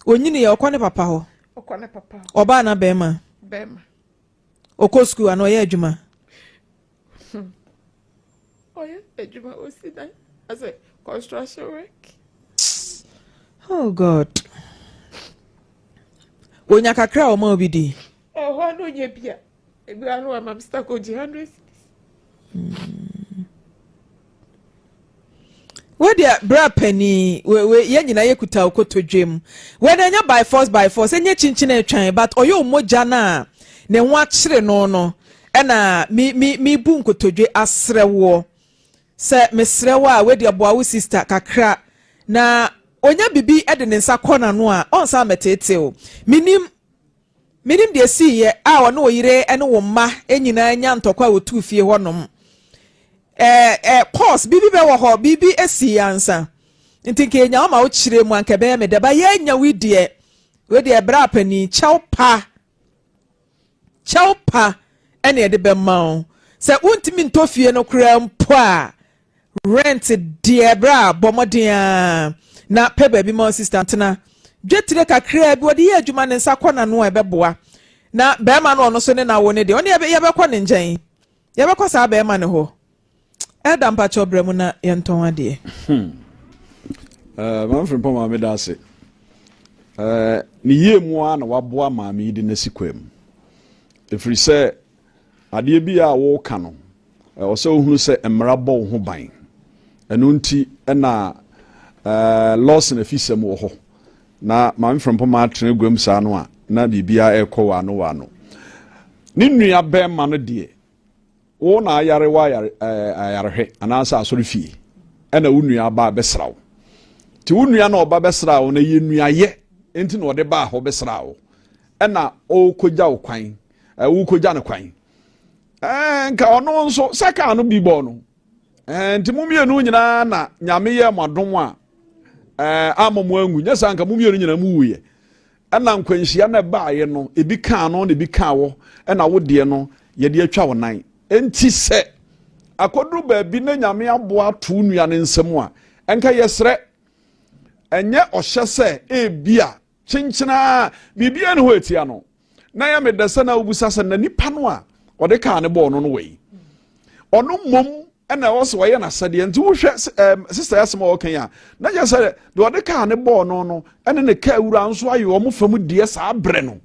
onyini ye okwane papa ho okwane papa oba na bema oko school ano ye adwuma oye adwuma o si dan as a construction work oh god onya kakra o ma obidi ho no nye bia ebi anu am Mr. Koji 100 we dia bra pani we ye nyina ye kuta okotodwem we na nya by force enye chinchina atwan but oyo moja na ne ho akire no na mi bu nkotodwe asrewo se mesrewo a we dia boa wo sister kakra na onya bibi ede ne nsa kona no a onsa metete o minim de si ye a wo no oyire ene wo ma enyina nya ntokwa wo tu fie honom course bibi be wo ho bibi esi ansa nti kenya o ma wo chire mu anka be me de ba ye nya we de bra pani chawpa ene de be ma o se untimi ntofie no kura mpo a rent de bra bomodia na pe baby mo assistant na dwetire kakra bi wode ye adwuma ne nsa kɔ na no ebeboa na be ma no ono so ne na wo ne de one ye be kɔ ne ngyɛn ye be kɔ sa be ma ne ho edam pa chobra mu na ye nton ade man from poma me da se ni ye mu a na waboa ma me de na sikwam efiri sɛ ade bi a wo ka no o sɛ ohunu sɛ emra bɔ ho ban eno nti na Lawson Afisem wo ho na man from poma atene gwam sa no a na bibia ekɔ wa no ni nua bɛ ma no de wo na ayare wa ayarehwe anasa asori fie ɛna wo nua ba bɛsrawo ti wo nua na ɔba bɛsrawo na ye nua ye enti na ɔde ba ho bɛsrawo ɛna o kogya wo kwan wo kogya ne kwan nka ɔno nso saka no bi bɔ no enti mumienu nyina na nyame ye madom a amamu angu nya sanka mumienu nyina mu wuye ɛna nkwanhyia na ba ye no ebi ka no na ebi ka wo ɛna wo de no ye de atwa wo nan enti sɛ akodru ba bi na nyame aboa to nua ne nsɛm a enka yesrɛ enye ɔhyɛ sɛ ebia kyenkyena bibia ne ho etia no na ya medasa na obusa sɛ na nipa no a ɔde ka ne bɔ no no wei ɔno mom ɛna wɔso wɔyɛ na sɛdeɛ nti wo hwɛ sister yasema wɔkan ya na ya sɛ de ɔde ka ne bɔ no ɛne ne ka awura nso ayi ɔmo fam die saa brɛ no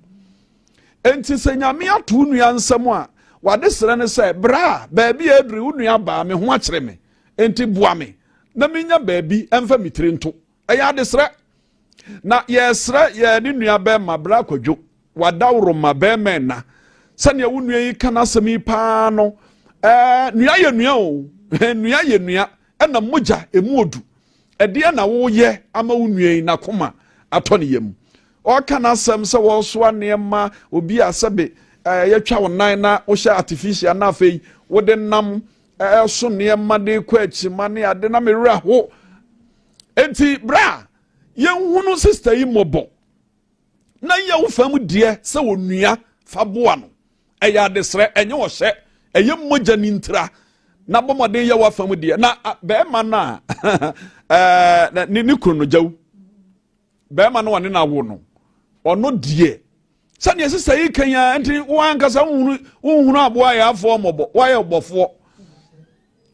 enti sɛ nyame ato nua nsɛm a wade sere ne sɛ bra baabi aduri wo nua ba me ho akyere me enti boa me na menya baabi ɛmfa mitire nto ɛyɛ ade sere na yɛsrɛ yɛ ne nua bɛ ma bra kwadwo wadawro ma bɛ mɛ na sɛnea wo nua yi kana sɛmi paa no nua yɛ nua o nua yɛ nua ɛna mogya emu odu ɛdeɛ na wo yɛ ama wo nua yi na koma atɔ ne yam ɔka na asɛm sɛ wɔsoa nneɛma obi asɛbe yɛtwa wo nan na wohyɛ artificial na afei wode nam ɛso nneɛma de kɔ akyima ne ade na merɛ ho enti bra yɛnhunu sister yi mmɔbɔ na yɛ wo fam deɛ sɛ wɔ nua fa boa no ɛyɛ adesrɛ ɛnyɛ wɔhyɛ ɛyɛ mmogya ne ntira na bɔmmɔden yɛ wɔ fam deɛ na bɛrima no a ne kuro no gyaw bɛrima no wɔne no awo no ɔno deɛ sɛdeɛ sisa yi kan ya nti wankasa wohunu aboa yɛ afoɔ mmɔbɔ wayɛ ɔbɔfoɔ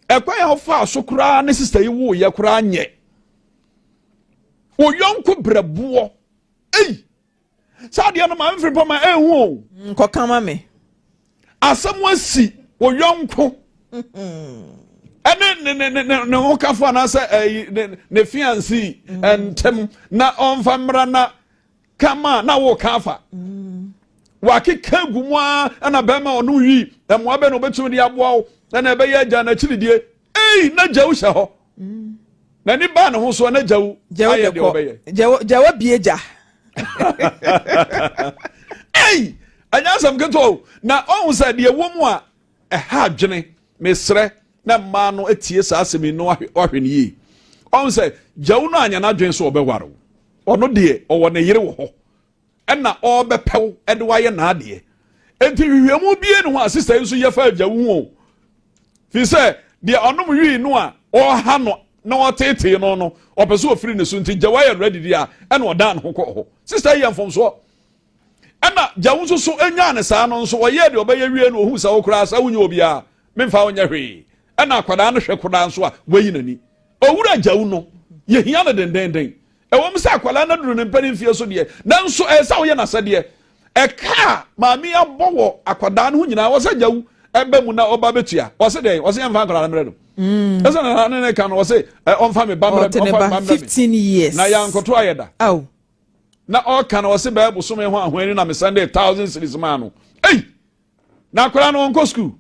ɛkwan yɛ ɔfa so koraa ne sisa yi wo yɛ koraa nyɛ oyɔnko brɛboɔ ei sɛdeɛ no ma mfiri pɔ ma ɛhu o nkɔkama me asɛm asi oyɔnko ɛne ne ho kafo anaasɛ ne fiancé ntɛm na ɔmfa mmra na kama na wo kafa wakeka gu mu a na bɛma ɔno wi ɛmoa bɛ no obɛtumi de aboa wo na ɛbɛyɛ agya na kyidie ei na gya wo hyɛ hɔ na ni ba ne ho so na gya wo ayɛ de obɛyɛ gya wo bie gya ei anya asɛm keto na ɔhu sɛ deɛ wɔ mu a ɛha adwene mesrɛ na mmaa no atie saa asɛm no ɔhwɛ ne yie ɔhu sɛ gya wo no anya no adwene so ɔbɛware wo ɔno deɛ ɔwɔ ne yere wɔ hɔ ɛna ɔbɛpɛw ɛde wayɛ n'adeɛ enti hwehwɛmu bie ne ho a sister yi nso yɛ fa agya wo o fi sɛ deɛ ɔnom wii no a ɔha no na ɔtetee no ɔpɛ sɛ ɔfiri ne so nti gya wayɛ ready deɛ a ɛna ɔda ne ho kɔ hɔ sister yi yɛ mfomsoɔ ɛna gya wo nso so ɛnya ne saa no nso ɔyɛ deɛ ɔbɛyɛ wie no ɔhu sɛ wo koraa sɛ wonyɛ obiaa memfa wonyɛ hwee ɛna akwadaa no hwɛ koraa nso a wayi n'ani ɔwura gya wo no yɛhia no dendenden ɛwɔm sɛ akwala na duru ne mpani mfie so deɛ nanso ɛsɛ woyɛ n'asɛdeɛ ɛka maame abɔ wɔ akwadaa no ho nyinaa wɔsɛ gyawu ɛbɛ mu na ɔba bɛtua wɔsɛ deɛ wɔsɛ yɛmfa akwadaa no mmerɛ no ɛsɛ na ne ka no wɔsɛ ɔmfa me ba mmerɛ 15 years na yɛnkoto ayɛ da aw na ɔka na wɔsɛ bɛɛ bosome ho ahoani na me Sunday 1,000 cities maa no ei na akwadaa no ɔnkɔ school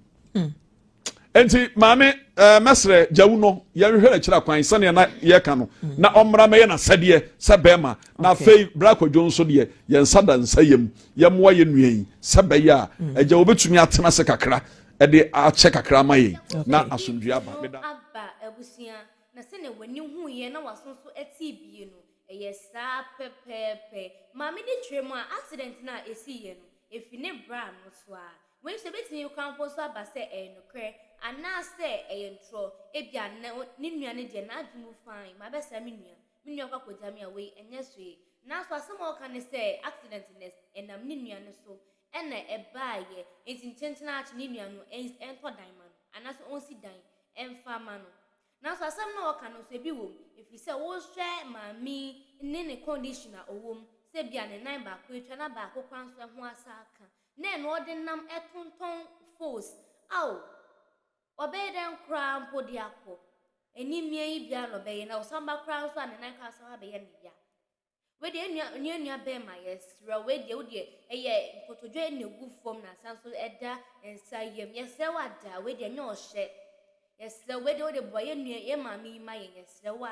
enti maame mesre jawu no yɛhwehwɛ akyira kwan sane na yɛka no na ɔmmra mɛyɛ na sɛdeɛ sɛ bɛma na afei brakwadwo nso deɛ yɛnsa da nsa yam yɛmmoa yɛ nuai sɛ bɛyɛ a agya wobɛtumi atena se kakra ɛde akyɛ kakra ma yɛn na asomdua aba aba abusua na sɛ ne wani hu yɛ na waso so ati bie no ɛyɛ saa pɛpɛɛpɛ maame ne twere mu a accident na esi yɛ no efi ne bra no so a when she betini you can post aba sɛ ɛyɛ nokorɛ anaasɛ ɛyɛ ntorɔ ebia ne nua ne deɛ n'adwene fine ma bɛsɛ me nua kwakɔgya me a wei ɛnyɛ so yi nanso asɛm a ɔka ne sɛ accident ness ɛnam ne nua no so ɛna ɛbaayɛ enti nkyɛnkyɛn akye ne nua no ɛntɔ dan ma no anaasɛ ɔnsi dan ɛmfa ma no nanso asɛm na ɔka no so ebi wɔ mu efi sɛ wɔhwɛ maame ne ne condition a ɔwɔ mu sɛ bia ne nan baako etwa na baako kwan so ɛho asa aka na ɛno ɔde nam ɛtontɔn force aw ɔbɛyɛ dɛn koraa mpo de akɔ enimia yi bia no ɔbɛyɛ na ɔsamba koraa nso a ne nan koraa so abɛyɛ ne ya wedi enua bɛma yɛsrɛ wedi wodi ɛyɛ nkotodwe na egu fam na asan so ɛda nsa yam yɛsrɛ wada wedi enye ɔhyɛ yɛsrɛ wedi bɔ yɛ nua yɛ maame yi ma yɛn yɛsrɛ wa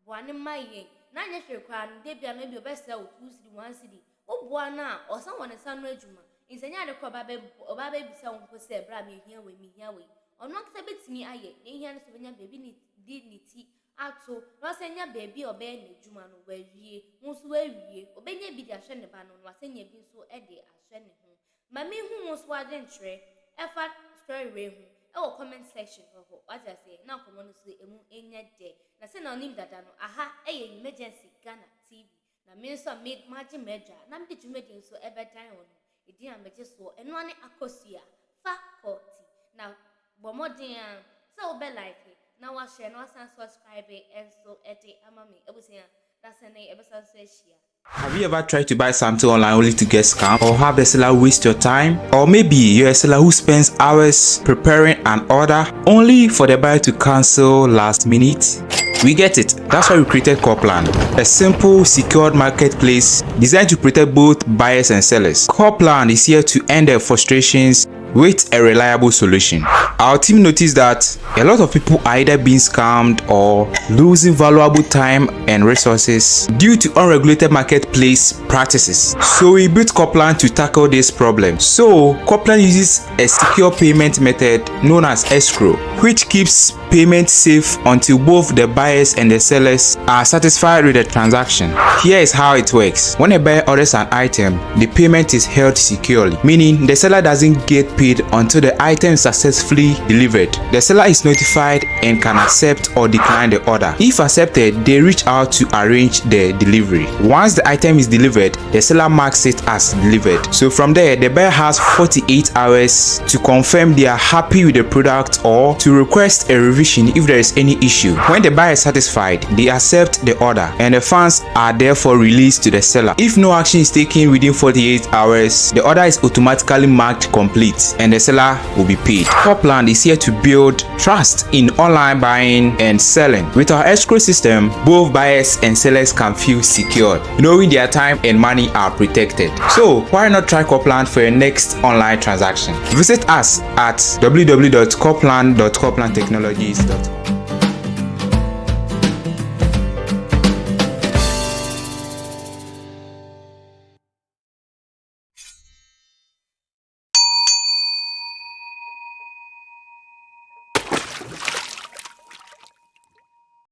bɔ ne ma yɛn na nyɛ hwɛ koraa no de bia no bi ɔbɛsrɛ wo 2 cedi 1 cedi oboa na ɔsan wɔ ne sa no adwuma nsenya de kɔ ɔba bisa wo mpo sɛ bra me hia we ɔno akasa betimi ayɛ ne hia no so benya baby ni di ni ti ato na ɔsenya baby ɔbɛyɛ n'adwuma no wawie nso wawie ɔbɛnya bi de ahwɛ ne ba no no asenya bi nso ɛde ahwɛ ne ho ma me hu nso ade nkyerɛ ɛfa story we hu ɛwɔ comment section hɔ what I say na komo no so emu enya de na sɛ na onim dada no aha ɛyɛ emergency Ghana TV na me nso magye medja na me de dwumadi nso ɛbɛdan wɔ no edi amegye so eno ane akosua faculty na bomodin a so be like na wa share na wasan subscribe enso ede amami ebusia that's an ebesan so ehia. Have you ever tried to buy something online only to get scammed, or have the seller waste your time? Or maybe you're a seller who spends hours preparing an order only for the buyer to cancel last minute? We get it. That's why we created Copland, a simple, secured marketplace designed to protect both buyers and sellers. Copland is here to end their frustrations with a reliable solution. Our team noticed that a lot of people are either being scammed or losing valuable time and resources due to unregulated marketplace practices. So we built Copland to tackle this problem. So Copland uses a secure payment method known as escrow, which keeps payment safe until both the buyers and the sellers are satisfied with the transaction. Here is how it works. When a buyer orders an item, the payment is held securely, meaning the seller doesn't get paid until the item is successfully delivered. The seller is notified and can accept or decline the order. If accepted, they reach out to arrange the delivery. Once the item is delivered, the seller marks it as delivered. So from there, the buyer has 48 hours to confirm they are happy with the product or to request a revision if there is any issue. When the buyer is satisfied, they accept the order and the funds are therefore released to the seller. If no action is taken within 48 hours, the order is automatically marked complete and the seller will be paid. Copland is here to build trust in online buying and selling. With our escrow system, both buyers and sellers can feel secured, knowing their time and money are protected. So why not try Copland for your next online transaction? Visit us at www.copland.coplandtechnologies.com.